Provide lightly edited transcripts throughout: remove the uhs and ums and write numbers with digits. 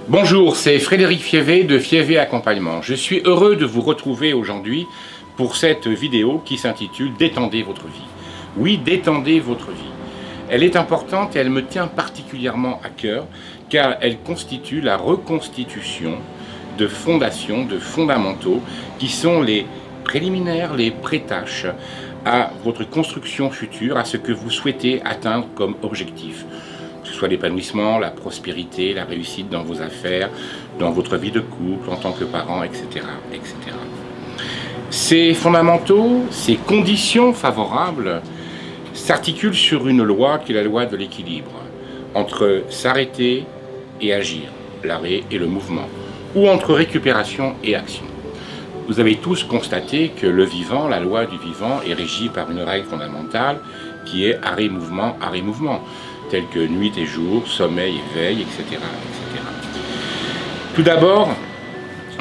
Bonjour, c'est Frédéric Fievé de Fievé Accompagnement. Je suis heureux de vous retrouver aujourd'hui pour cette vidéo qui s'intitule « Détendez votre vie ». Oui, détendez votre vie. Elle est importante et elle me tient particulièrement à cœur car elle constitue la reconstitution de fondations, de fondamentaux qui sont les préliminaires, les prétâches à votre construction future, à ce que vous souhaitez atteindre comme objectif. Que ce soit l'épanouissement, la prospérité, la réussite dans vos affaires, dans votre vie de couple, en tant que parent, etc., etc. Ces fondamentaux, ces conditions favorables s'articulent sur une loi qui est la loi de l'équilibre entre s'arrêter et agir, l'arrêt et le mouvement, ou entre récupération et action. Vous avez tous constaté que le vivant, la loi du vivant, est régie par une règle fondamentale qui est arrêt-mouvement, telles que nuit et jour, sommeil et veille, etc., etc. Tout d'abord,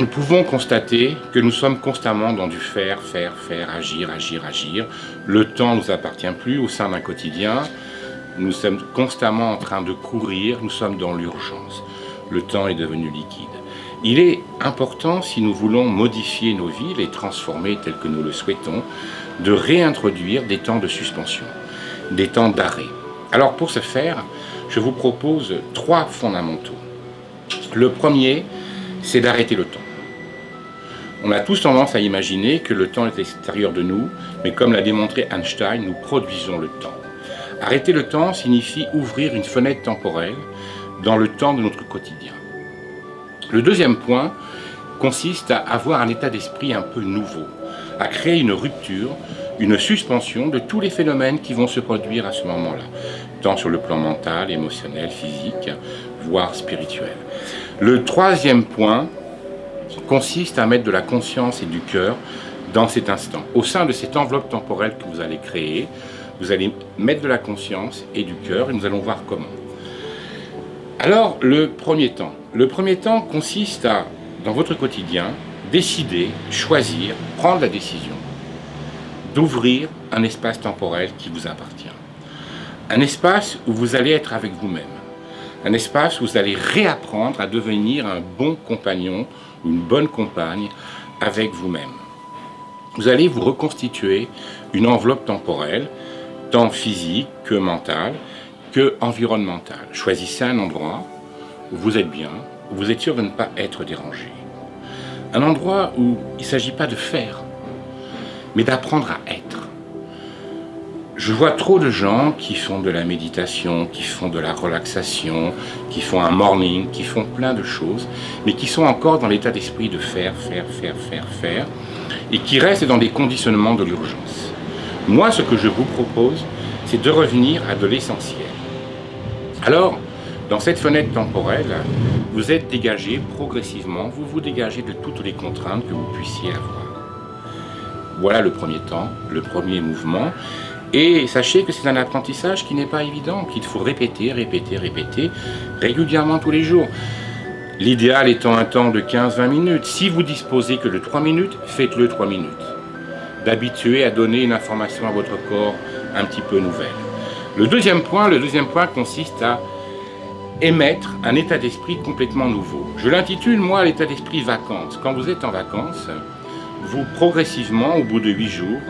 nous pouvons constater que nous sommes constamment dans du faire, agir. Le temps ne nous appartient plus au sein d'un quotidien. Nous sommes constamment en train de courir, nous sommes dans l'urgence. Le temps est devenu liquide. Il est important, si nous voulons modifier nos vies, les transformer telles que nous le souhaitons, de réintroduire des temps de suspension, des temps d'arrêt. Alors pour ce faire, je vous propose 3 fondamentaux. Le premier, c'est d'arrêter le temps. On a tous tendance à imaginer que le temps est extérieur de nous, mais comme l'a démontré Einstein, nous produisons le temps. Arrêter le temps signifie ouvrir une fenêtre temporelle dans le temps de notre quotidien. Le deuxième point consiste à avoir un état d'esprit un peu nouveau, à créer une rupture, une suspension de tous les phénomènes qui vont se produire à ce moment-là, tant sur le plan mental, émotionnel, physique, voire spirituel. Le troisième point consiste à mettre de la conscience et du cœur dans cet instant. Au sein de cette enveloppe temporelle que vous allez créer, vous allez mettre de la conscience et du cœur et nous allons voir comment. Alors, le premier temps consiste à, dans votre quotidien, décider, choisir, prendre la décision d'ouvrir un espace temporel qui vous appartient. Un espace où vous allez être avec vous-même. Un espace où vous allez réapprendre à devenir un bon compagnon ou une bonne compagne avec vous-même. Vous allez vous reconstituer une enveloppe temporelle, tant physique que mentale, que environnementale. Choisissez un endroit où vous êtes bien, où vous êtes sûr de ne pas être dérangé. Un endroit où il ne s'agit pas de faire, mais d'apprendre à être. Je vois trop de gens qui font de la méditation, qui font de la relaxation, qui font un morning, qui font plein de choses, mais qui sont encore dans l'état d'esprit de faire, et qui restent dans des conditionnements de l'urgence. Moi, ce que je vous propose, c'est de revenir à de l'essentiel. Alors, dans cette fenêtre temporelle, vous êtes dégagé progressivement, vous vous dégagez de toutes les contraintes que vous puissiez avoir. Voilà le premier temps, le premier mouvement. Et sachez que c'est un apprentissage qui n'est pas évident, qu'il faut répéter régulièrement tous les jours. L'idéal étant un temps de 15-20 minutes. Si vous disposez que de 3 minutes, faites-le 3 minutes. D'habituer à donner une information à votre corps un petit peu nouvelle. Le deuxième point consiste à émettre un état d'esprit complètement nouveau. Je l'intitule, moi, l'état d'esprit vacances. Quand vous êtes en vacances, vous progressivement, au bout de 8 jours,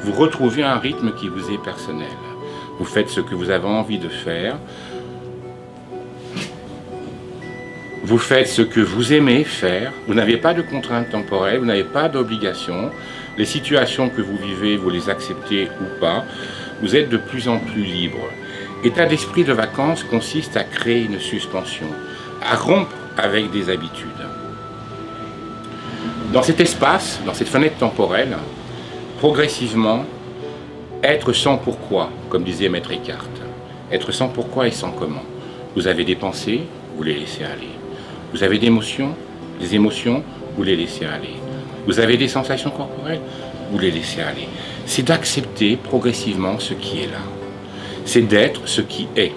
vous retrouvez un rythme qui vous est personnel. Vous faites ce que vous avez envie de faire. Vous faites ce que vous aimez faire. Vous n'avez pas de contraintes temporelles, vous n'avez pas d'obligations. Les situations que vous vivez, vous les acceptez ou pas. Vous êtes de plus en plus libre. État d'esprit de vacances consiste à créer une suspension, à rompre avec des habitudes. Dans cet espace, dans cette fenêtre temporelle, progressivement, être sans pourquoi, comme disait Maître Eckhart. Être sans pourquoi et sans comment. Vous avez des pensées, vous les laissez aller. Vous avez des émotions, vous les laissez aller. Vous avez des sensations corporelles, vous les laissez aller. C'est d'accepter progressivement ce qui est là. C'est d'être ce qui est.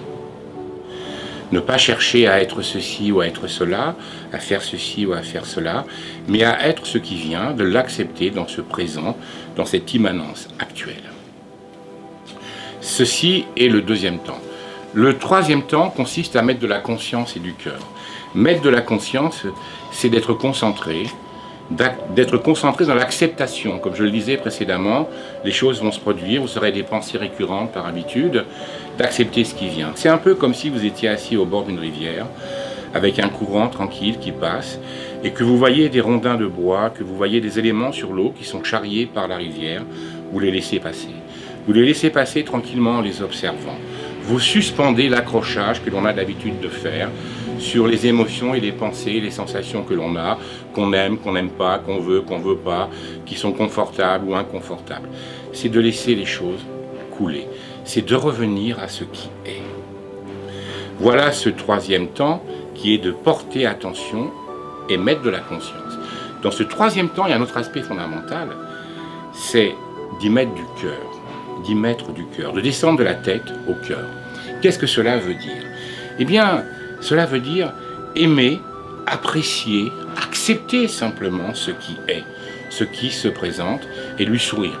Ne pas chercher à être ceci ou à être cela, à faire ceci ou à faire cela, mais à être ce qui vient, de l'accepter dans ce présent, dans cette immanence actuelle. Ceci est le deuxième temps. Le troisième temps consiste à mettre de la conscience et du cœur. Mettre de la conscience, c'est d'être concentré dans l'acceptation. Comme je le disais précédemment, les choses vont se produire, vous aurez des pensées récurrentes par habitude, d'accepter ce qui vient. C'est un peu comme si vous étiez assis au bord d'une rivière, avec un courant tranquille qui passe, et que vous voyez des rondins de bois, que vous voyez des éléments sur l'eau qui sont charriés par la rivière, vous les laissez passer. Vous les laissez passer tranquillement en les observant. Vous suspendez l'accrochage que l'on a d'habitude de faire sur les émotions et les pensées, les sensations que l'on a, qu'on aime, qu'on n'aime pas, qu'on veut pas, qui sont confortables ou inconfortables. C'est de laisser les choses couler. C'est de revenir à ce qui est. Voilà ce troisième temps qui est de porter attention et mettre de la conscience. Dans ce troisième temps, il y a un autre aspect fondamental, c'est d'y mettre du cœur, de descendre de la tête au cœur. Qu'est-ce que cela veut dire? Eh bien, cela veut dire aimer, apprécier, accepter simplement ce qui est, ce qui se présente et lui sourire.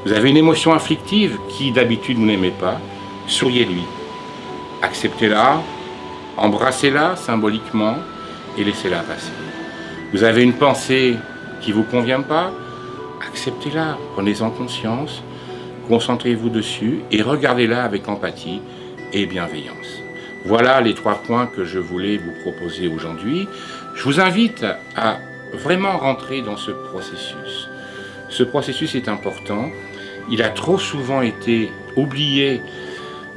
Vous avez une émotion afflictive qui d'habitude vous n'aimez pas, souriez-lui. Acceptez-la, embrassez-la symboliquement et laissez-la passer. Vous avez une pensée qui ne vous convient pas, acceptez-la, prenez-en conscience, concentrez-vous dessus et regardez-la avec empathie et bienveillance. Voilà les 3 points que je voulais vous proposer aujourd'hui. Je vous invite à vraiment rentrer dans ce processus. Ce processus est important. Il a trop souvent été oublié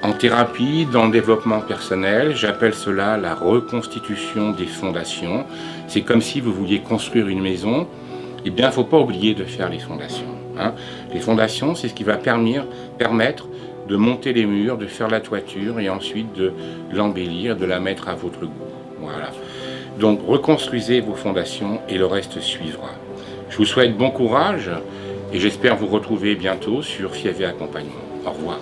en thérapie, dans le développement personnel. J'appelle cela la reconstitution des fondations. C'est comme si vous vouliez construire une maison. Eh bien, il ne faut pas oublier de faire les fondations. Les fondations, c'est ce qui va permettre de monter les murs, de faire la toiture et ensuite de l'embellir, de la mettre à votre goût. Voilà. Donc, reconstruisez vos fondations et le reste suivra. Je vous souhaite bon courage et j'espère vous retrouver bientôt sur FIEV Accompagnement. Au revoir.